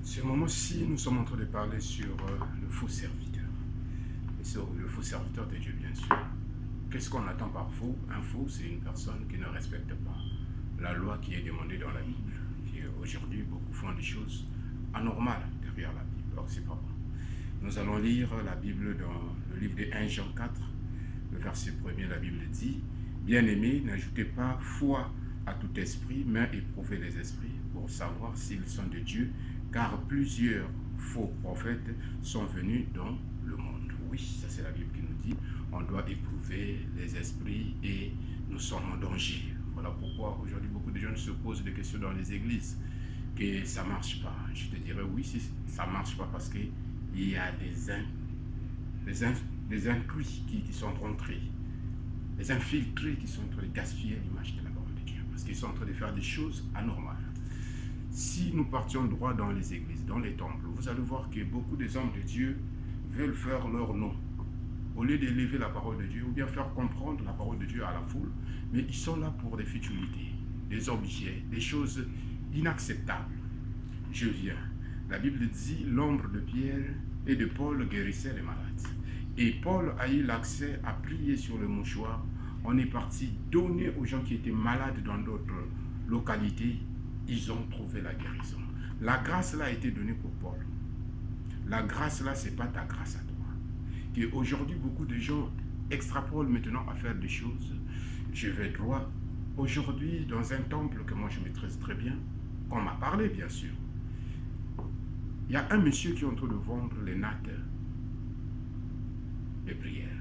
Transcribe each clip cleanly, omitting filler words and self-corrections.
Ce moment-ci, nous sommes en train de parler sur le faux serviteur. Et sur le faux serviteur de Dieu, bien sûr. Qu'est-ce qu'on attend par faux? Un faux, c'est une personne qui ne respecte pas la loi qui est demandée dans la Bible. Aujourd'hui, beaucoup font des choses anormales derrière la Bible. Alors, c'est pas bon. Nous allons lire la Bible dans le livre de 1 Jean 4, le verset 1er, la Bible dit « Bien-aimés, n'ajoutez pas foi à tout esprit, mais éprouvez les esprits pour savoir s'ils sont de Dieu, car plusieurs faux prophètes sont venus dans le monde. » Oui, ça c'est la Bible qui nous dit, on doit éprouver les esprits et nous sommes en danger. Voilà pourquoi aujourd'hui beaucoup de gens se posent des questions dans les églises, que ça ne marche pas. Je te dirais oui, si ça ne marche pas parce qu'il y a des inclus qui sont rentrés, des infiltrés qui sont en train de gaspiller l'image de la parole de Dieu, parce qu'ils sont en train de faire des choses anormales. Si nous partions droit dans les églises, dans les temples, vous allez voir que beaucoup des hommes de Dieu veulent faire leur nom. Au lieu d'élever la parole de Dieu, ou bien faire comprendre la parole de Dieu à la foule, mais ils sont là pour des futilités, des objets, des choses inacceptables. Je viens. La Bible dit, l'ombre de Pierre et de Paul guérissait les malades. Et Paul a eu l'accès à prier sur le mouchoir. On est parti donner aux gens qui étaient malades dans d'autres localités. Ils ont trouvé la guérison. La grâce là a été donnée pour Paul. La grâce là, ce n'est pas ta grâce à toi. Et aujourd'hui, beaucoup de gens extrapolent maintenant à faire des choses. Je vais droit. Aujourd'hui, dans un temple que moi je maîtrise très bien, qu'on m'a parlé bien sûr, il y a un monsieur qui est en train de vendre les nattes de prière.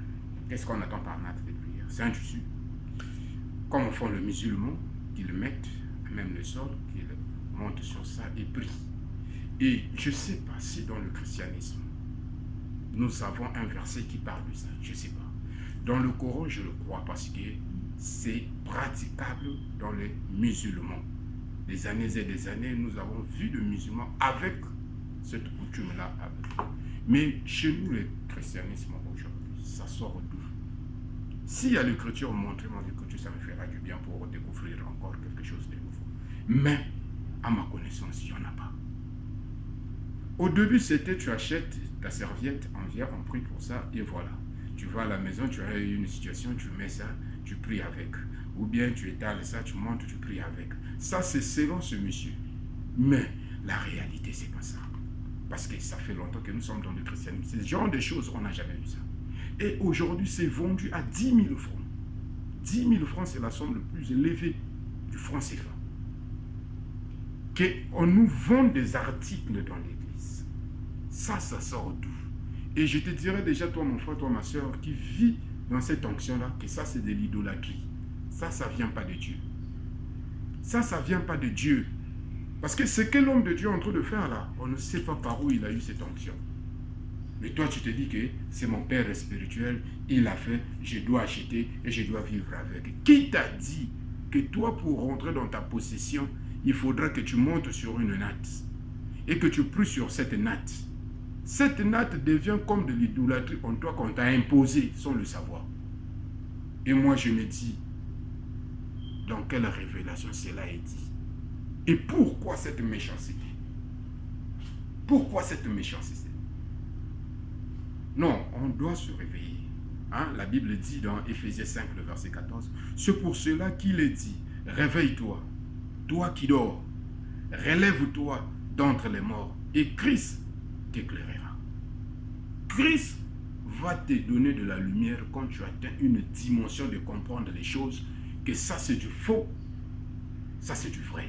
Qu'est-ce qu'on attend par nattes de prière? C'est un tissu. Comme font les musulmans, qu'ils mettent même le sol, qu'ils montent sur ça et prient. Et je ne sais pas si dans le christianisme, nous avons un verset qui parle de ça. Je ne sais pas. Dans le Coran, je le crois parce que c'est praticable dans les musulmans. Des années et des années, nous avons vu de musulmans avec cette coutume-là. Mais chez nous, le christianisme aujourd'hui, ça sort d'où? S'il y a l'écriture, montrez-moi l'écriture, ça me fera du bien pour découvrir encore quelque chose de nouveau. Mais, à ma connaissance, il n'y en a pas. Au début, c'était tu achètes ta serviette, on vient, on prie pour ça, et voilà. Tu vas à la maison, tu as une situation, tu mets ça, tu pries avec. Ou bien tu étales ça, tu montes, tu pries avec. Ça, c'est selon ce monsieur. Mais la réalité, c'est pas ça. Parce que ça fait longtemps que nous sommes dans le christianisme. Ce genre de choses, on n'a jamais vu ça. Et aujourd'hui, c'est vendu à 10 000 francs. 10 000 francs, c'est la somme la plus élevée du franc CFA. On nous vend des articles dans l'église. Ça sort d'où? Et je te dirais déjà, toi mon frère, toi ma soeur, qui vit dans cette onction-là, que ça c'est de l'idolâtrie. Ça ne vient pas de Dieu. Ça ne vient pas de Dieu. Parce que ce que l'homme de Dieu est en train de faire là, on ne sait pas par où il a eu cette onction. Mais toi tu te dis que c'est mon père spirituel, il a fait, je dois acheter et je dois vivre avec. Qui t'a dit que toi pour rentrer dans ta possession, il faudra que tu montes sur une natte et que tu pries sur cette natte? Cette natte devient comme de l'idolâtrie en toi qu'on t'a imposé sans le savoir. Et moi je me dis, dans quelle révélation cela est dit? Et pourquoi cette méchanceté? Pourquoi cette méchanceté? Non, on doit se réveiller. Hein? La Bible dit dans Éphésiens 5, le verset 14, c'est pour cela qu'il est dit, réveille-toi, toi qui dors, relève-toi d'entre les morts, et Christ t'éclairera. Christ va te donner de la lumière quand tu atteins une dimension de comprendre les choses, que ça c'est du faux, ça c'est du vrai.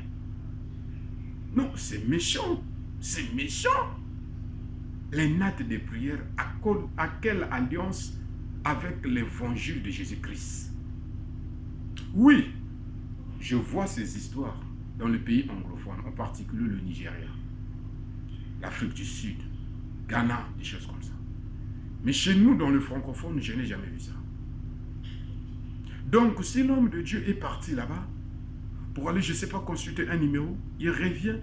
Non, c'est méchant, c'est méchant. Les nattes de prière, à quelle alliance avec l'évangile de Jésus-Christ? Oui, je vois ces histoires dans les pays anglophones, en particulier le Nigeria, l'Afrique du Sud, Ghana, des choses comme ça. Mais chez nous, dans le francophone, je n'ai jamais vu ça. Donc, si l'homme de Dieu est parti là-bas, pour aller, je ne sais pas, consulter un numéro, il revient,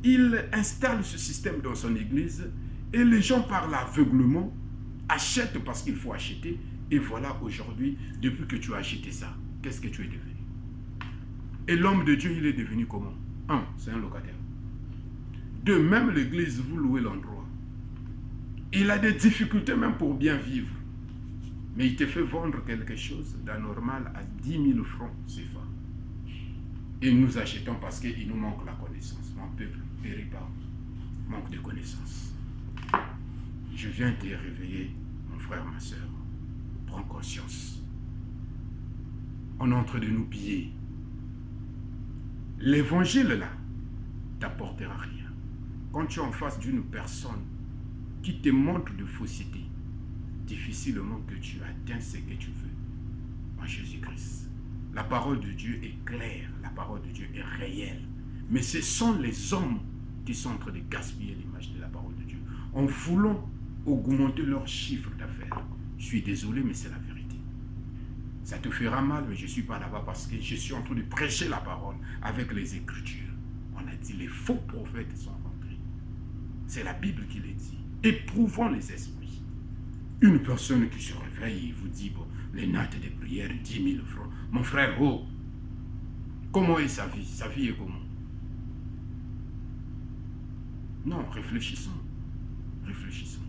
il installe ce système dans son église, et les gens par l'aveuglement achètent parce qu'il faut acheter, et voilà aujourd'hui, depuis que tu as acheté ça, qu'est-ce que tu es devenu? Et l'homme de Dieu, il est devenu comment? Un, c'est un locataire. De même, l'église, vous louez l'endroit. Il a des difficultés même pour bien vivre. Mais il te fait vendre quelque chose d'anormal à 10 000 francs CFA. Et nous achetons parce qu'il nous manque la connaissance. Mon peuple périt par manque de connaissance. Je viens te réveiller, mon frère, ma soeur. Prends conscience. On est en train de nous piller. L'évangile, là, t'apportera rien. Quand tu es en face d'une personne qui te montre de fausseté, difficilement que tu atteins ce que tu veux en Jésus-Christ. La parole de Dieu est claire, la parole de Dieu est réelle. Mais ce sont les hommes qui sont en train de gaspiller l'image de la parole de Dieu en voulant augmenter leur chiffre d'affaires. Je suis désolé, mais c'est la vérité. Ça te fera mal, mais je ne suis pas là-bas parce que je suis en train de prêcher la parole avec les Écritures. On a dit les faux prophètes sont rentrés. C'est la Bible qui le dit. Éprouvons les esprits. Une personne qui se réveille et vous dit, bon, les notes de prière, 10 000 francs. Mon frère, oh, comment est sa vie? Sa vie est comment? Non, réfléchissons. Réfléchissons.